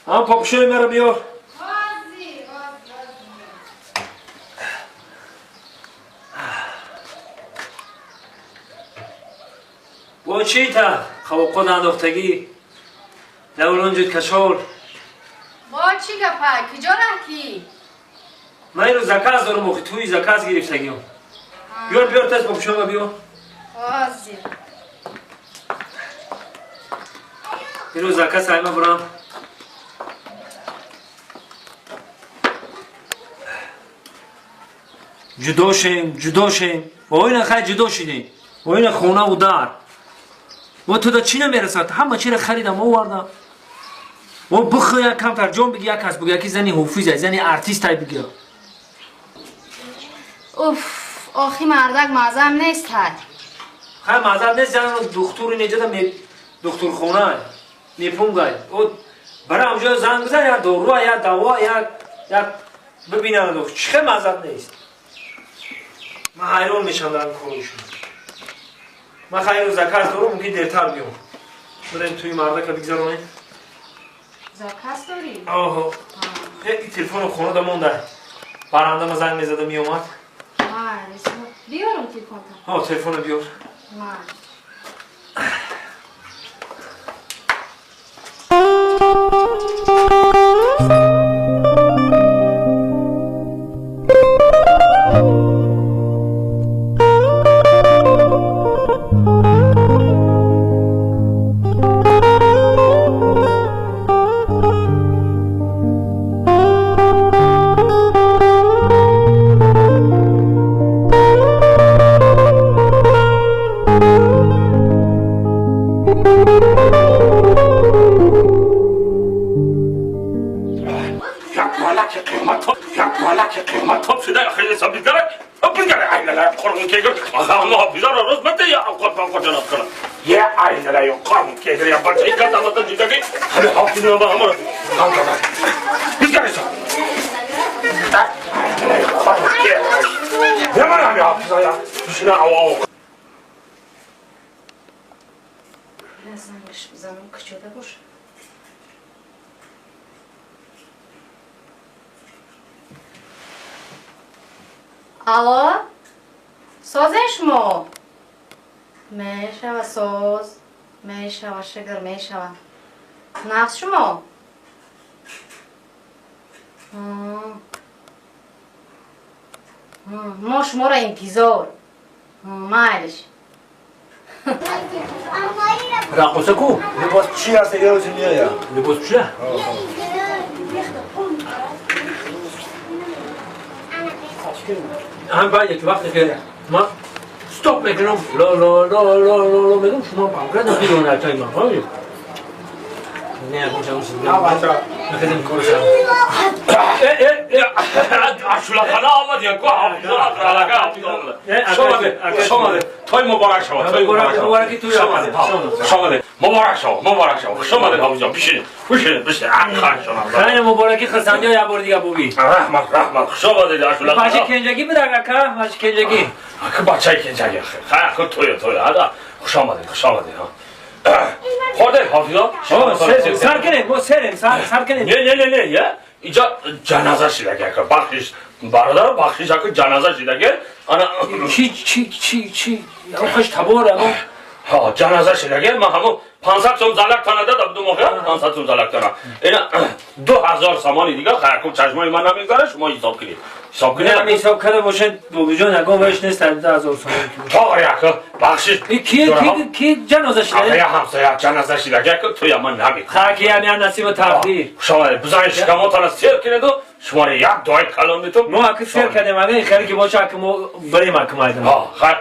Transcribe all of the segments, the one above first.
Ama papuçları merhaba biyor. Bu چی تا خواب انداختگی لولون جد کشول با چی گپه کجا رفتی؟ من اینو زکاز دارم موقع توی زکاز گرفتگیم بیار تست با شما بیار آزی اینو زکاز سایما برام جدا شیم و این خیلی جدا شدیم و این خونه و در و تو دا چی نمیرسد همه چی را خریدم و آوردم و بخواه یک کم ترجمه بگی یک کس بگی که زنی حفیظه زنی ارتیست تایی بگی اوف آخی مردک مازم نیست های خیلی مزد نیست زن دکتر نجده دکتر خونه میپونگای او برای همجا زنگ بزن یا دارو یا دوا یا ببینن دو چه مزد نیست من حیران میشم در این کارشون من خیلی زکاز دارم ممکن دیرتر بیام بریم توی مرده که بگذارونیم زکاز داری؟ آها این تلفن خونه دمونده برنده ما زنگ میزده میومد بیارم تلفن تا تلفن بیار زنگش بزنم کچوده باشه الو سازن شما میشوه ساز میشوه شگر میشوه نقص شما ما شما را انتظار مایلش رقصه کو لباس چی هست یه روزی میایم لباس چیه؟ هم باید یک وقت که ما ستاپ میکنم لا لا لا لا لا میگم شما بانکرد نمیدونم در تایم ما نه کجا میشید نه بچه نخدیم کارشم اشولا خانه آمد یا کو شما توی مبارک شما توی مبارکی توی مبارک شما شما ده بشین خیلی مبارکی خرسندی ها یه بار دیگه بوبی رحمت شما ده اشولا پاش کنجگی بده اگه پاش کنجگی که بچه کنجگی خیلی توی هدا خوش آمده خورده حافظا سر کنیم ما سر کنیم نه اینجا جنازه شده که بخشش برادر بخشش که جنازه شده که انا چی خوش تباره ما ها جنازه شده که ما همون 500 سوم زلک تانه دادم دو موقع 500 سوم زلک تانه اینا 2000 سامانی دیگه خیلی چشمای من نمیگذاره شما حساب کنید نه حساب کرده باشه بابی جان نگاه بهش نیست 2000 سامانی تا یک بخشش کی جنازه شده؟ آخه همسایه جنازه شده که توی من نمید خاکی هم نصیب تقدیر شما بزنید شکماتان سیر کنید و شما یک دای کلام میتون ما اگه سیر کردیم اگه خیلی که باشه که ما بریم اکم ایدن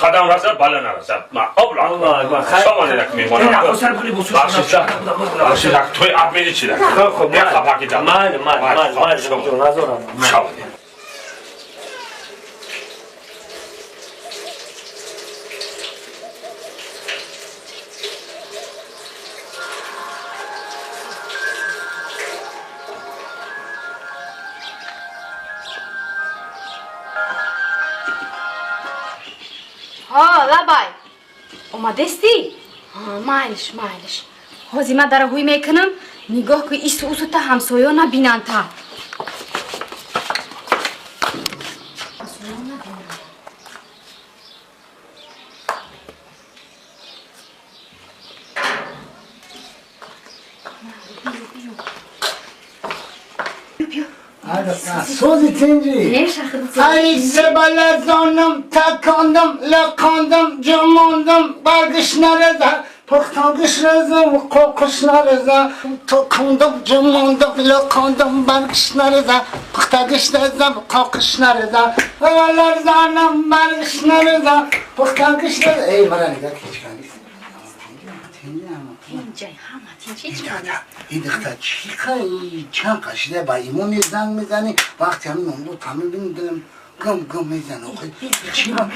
قدم رسد بالا نرسد ما الله شما نیدک میمانم نه اصلا بلی بسوش بخشش توی اب میدی چی دک خب یک خفاکی دم من نزارم ها لبای اومدستی؟ مایلش هازیمه در هوی میکنم نگاه که ایسو اوسو تا همسایا نبینن تا سوزی تنجی ای سبل زانم تکاندم لکاندم جماندم برگش نرزه پختانگش رزه و قوقش نرزه تکاندم جماندم لکاندم برگش نرزه پختانگش رزه و قوقش نرزه ولر زانم برگش نرزه پختانگش رزه ای مرا نگاه کیچ کنی تینجای همه تینجای چی این دختر چی خواهی؟ چند قشیده با ایمون زنگ میزنی وقتی همین اون دو تامل بینیدم گم میزن چی با؟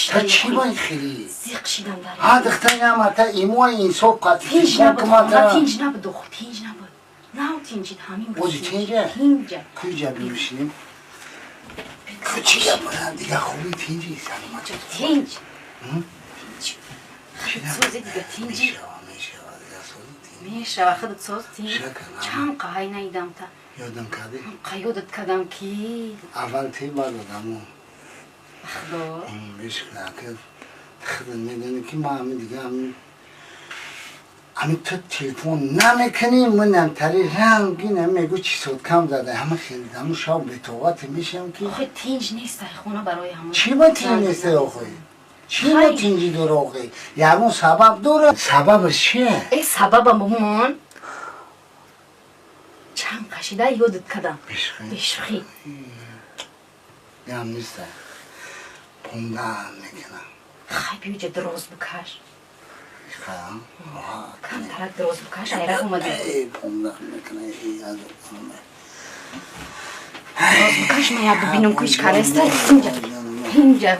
تا چی با این خیلی؟ زیق شیدم در ها دختر نمه تا ایمون این صبح قطعی تینج نبود خواهد تینج نبود دو خود تینج نبود نه تینجید همین بود بودی تینجه؟ تینجه کجا بیوشیم؟ کجا برن دیگه خوبی تینجی سلامت تینج سوزی دیگه تینجی میشه وقت سوز تینج چند قای نیدم تا یادم کردی؟ قیادت کدم کی اول تی با دادم خدا بهش که خدا میدونی که ما همین دیگه همین تو تلفن نمیکنی منم تری رنگینه میگو چی صد کم زده همه خیلی همون شب به توقات میشم که آخه تینج نیست خونه برای همون چی با تینج نیست آخه؟ چی با تینجی دور آخه؟ یارون سبب دوره سببش چیه؟ ای سبب مامان چند قشیده یادت کدم بشخی هم نیسته پوندن میکنم خیلی بیوجه دراز بکش خواهم کم ترک دراز بکش ایره اومده ای پوندن میکنه ای از دراز بکش من یاد ببینم که هیچ کاره است اینجا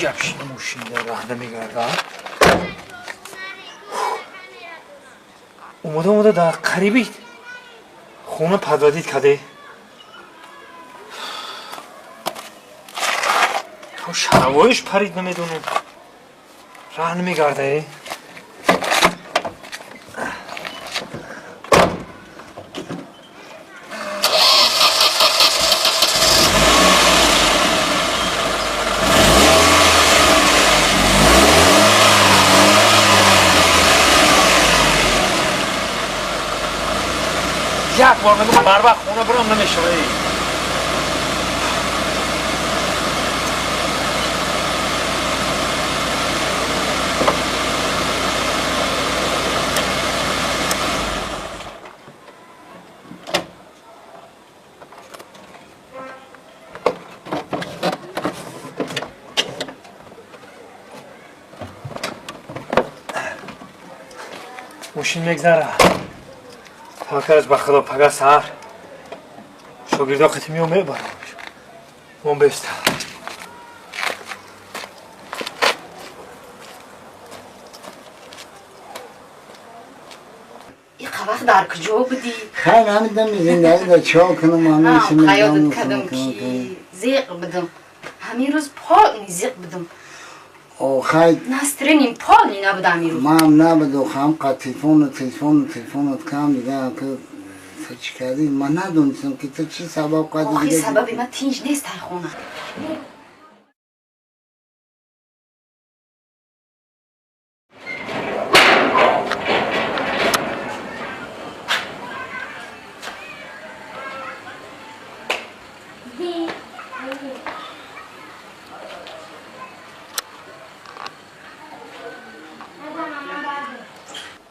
گپشین موشینده راه نمیگرده اومده در قریبی خونه پدودید کده تو شروایش پرید نمیدونم راه نمیگرده یک بار میگم بر وقت خونه برام نمیشه موشین میگذره پاکر از بخدا پگه سر شاگردا قتمی رو میبرم من بسته این وقت در کجا بودی؟ خیلی همیدم زندگی دا چا کنم همیشه قیادت کردم که زیق بدم همین روز پال نی زیق بدم او خیلی نسترینیم پال نی نبود همین روز ما هم نبدو خواهم قد تلفونت کم دیگه که تو چی کردی من ندونستم که تو چی سبب قد آخی دیگه سببی من تینج نیست های خونه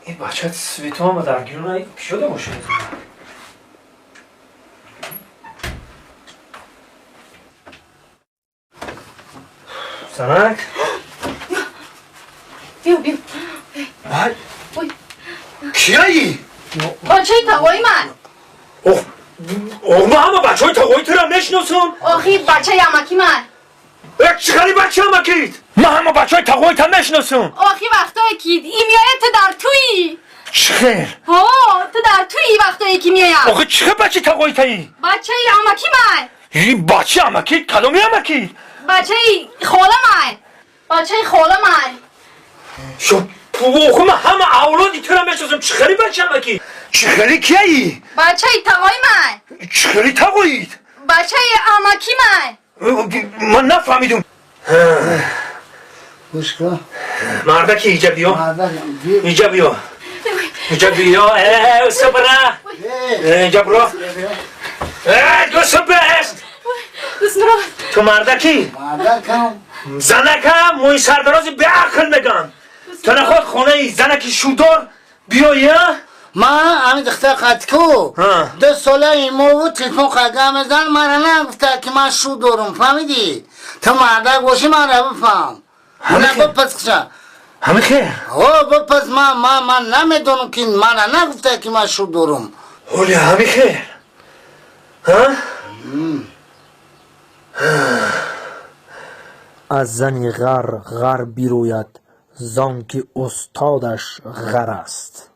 این بچه سویتو هم در گیرون شده باشه سنک بیا کیایی؟ بچه تقوی من ما همه بچه های تقوی ترم نشناسم آخی بچه یمکی من چقدر بچه هم اکید؟ ما همه بچه های تقوی ترم نشناسم آخی وقتایی که این میایه تو در تویی چخیر؟ تو در تویی وقتایی که میایم آخه چخیر بچه تقوی تایی؟ بچه یمکی من این بچه هم اکید؟ کدومی هم اکید؟ بچه خاله من بچه خاله من شو آخه من همه اولادی ترم نشناسم چخیری بچه هم اکید؟ چخیری کیایی؟ بچه تقوی من چخیری تقویید؟ بچه امکی من من نفهمیدم گوش کن مردکی ایجا بیا مردم بیا ایجا بیا ایجا بیا صبره ایجا برو دو صبره است تو مردکی مردم کن زنکه موی سردرازی به عقل میگن تو نخواد خونه ای زنکی شودار بیا یا من همین دختر قد کو 2 ساله ایمو بود تلفن قدگه میزن من نگفته که من شو دارم فهمیدی تو مردک باشی من رو بفهم نه بپس کشم همه خیر بپس من نمیدونم که من نگفته که من شو دارم اولی همه خیر از زنی غر بیروید زان که استادش غر است